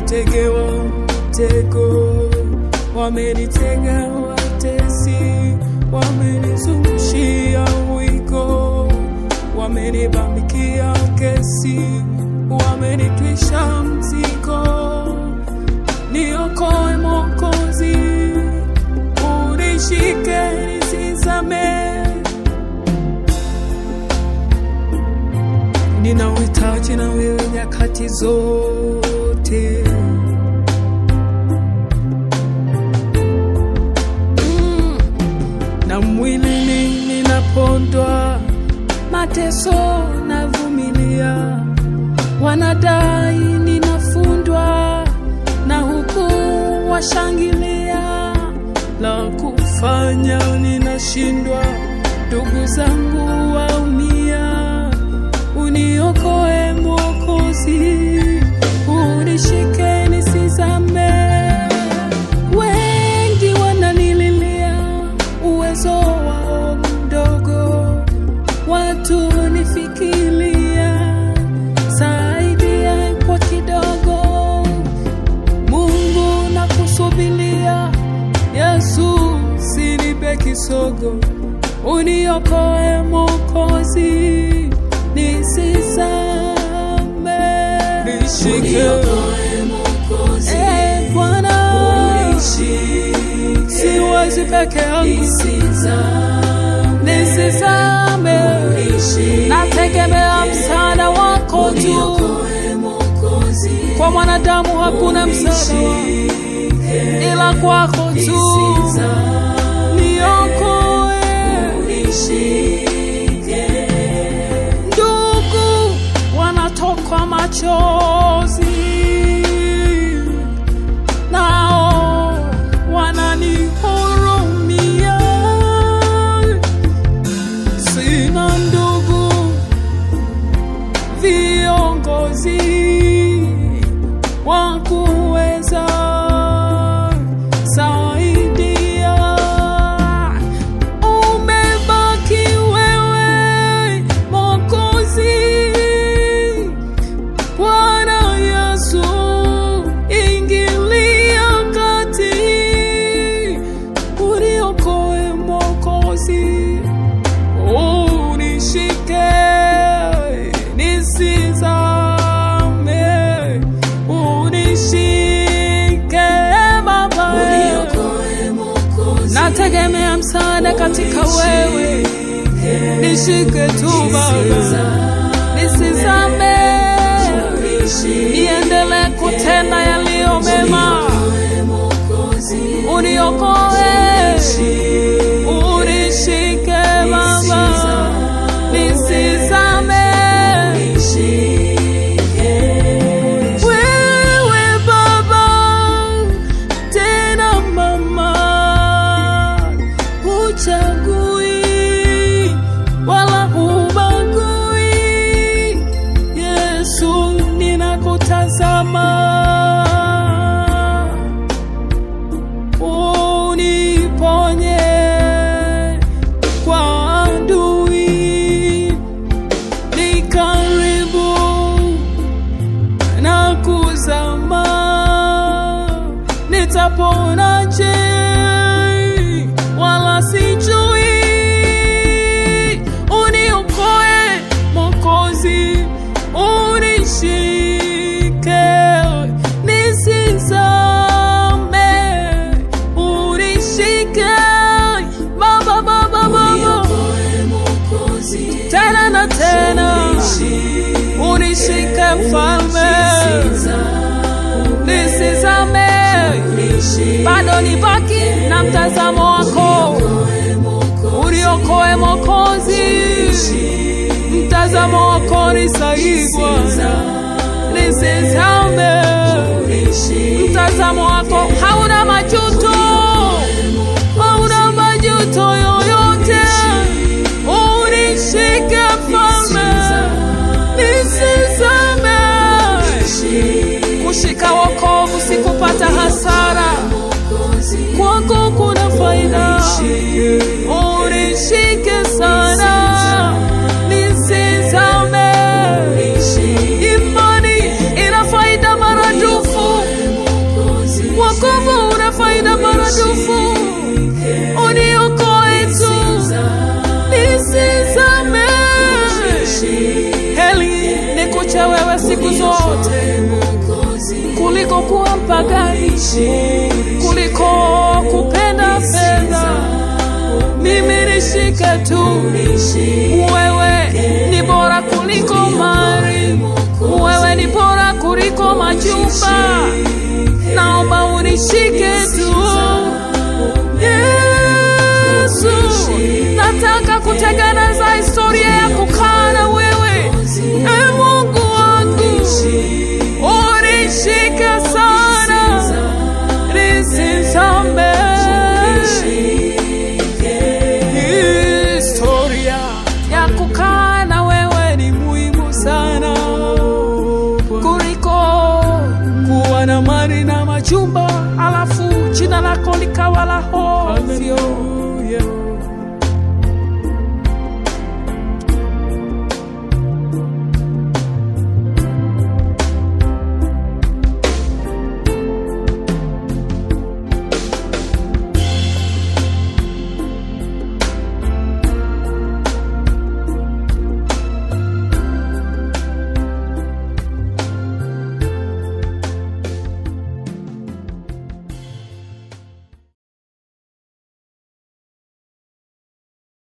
Nimetegewa mtego, wamenitega watesi, wamenizungushia wigo, wamenibambikia kesi, wamenitwisha mzigo. Niokoe Mwokozi, unishike nisizame. Ninauhitaji na wewe nyakati zote. Na mwilini ninapondwa, mateso navumilia. Wanadai ninafundwa, na huku washangilia. La kufanya ninashindwa, ndugu zangu waumia. Uniokoe Mwokozi, unishike nisizame. Wengi wananililia uwezo wao mdogo, watu nifikiria saidia kwa kidogo. Mungu nakusubiria, Yesu sinipe kisogo. Uniokoe Mwokozi, nisizame. Nishike Mwokozi, Bwana unishike. Siwezi peke yangu, nisizame. Nategemea msaada wako tu. Kwa mwanadamu hakuna msaada, ila kwako tu. Niokoe. Ndugu wanatoka machozi, nao wananihurumia. Sina ndugu viongozi wakuweza saidia. Umebaki wewe Mwokozi, Bwana Yesu, ingilia kati. Uniokoe Mwokozi, unishike nisizame. Unishike Baba, nategemea msaada katika wewe. Nishike tu Baba, nisizame. Niendelee kutenda yaliyo mema. Uniokoe, unishike Baba, nisizame. Wewe Baba, tena mama, huchagui wala hubagui. Yesu ninakutazama, uniponye kwa adui. Ni karibu na kuzama, nitaponaje wala sijui. Uniokoe Mwokozi, unishike nisizame. Unishike Baba, Baba, Baba, tena na tena. Unishike Mfalme, nisizame. Bado nibaki na mtazamo wako. Uniokoe Mwokozi, mtazamo wako ni sahihi Bwana. Nisizame, mtazamo wako hauna majuto, hauna majuto yoyote. Unishike Mfalme, nisizame. Kushika wokovu sikupata hasara, kwako kuna faida. Unishike sana, nisizame. Imani ina faida maradufu. siku zote, kuliko kuwa mpagani, kuliko kupenda fedha. Mimi nishike tu, wewe ni bora kuliko mali, wewe ni bora kuliko majumba. Naomba unishike tu Yesu, nataka kutengeneza historia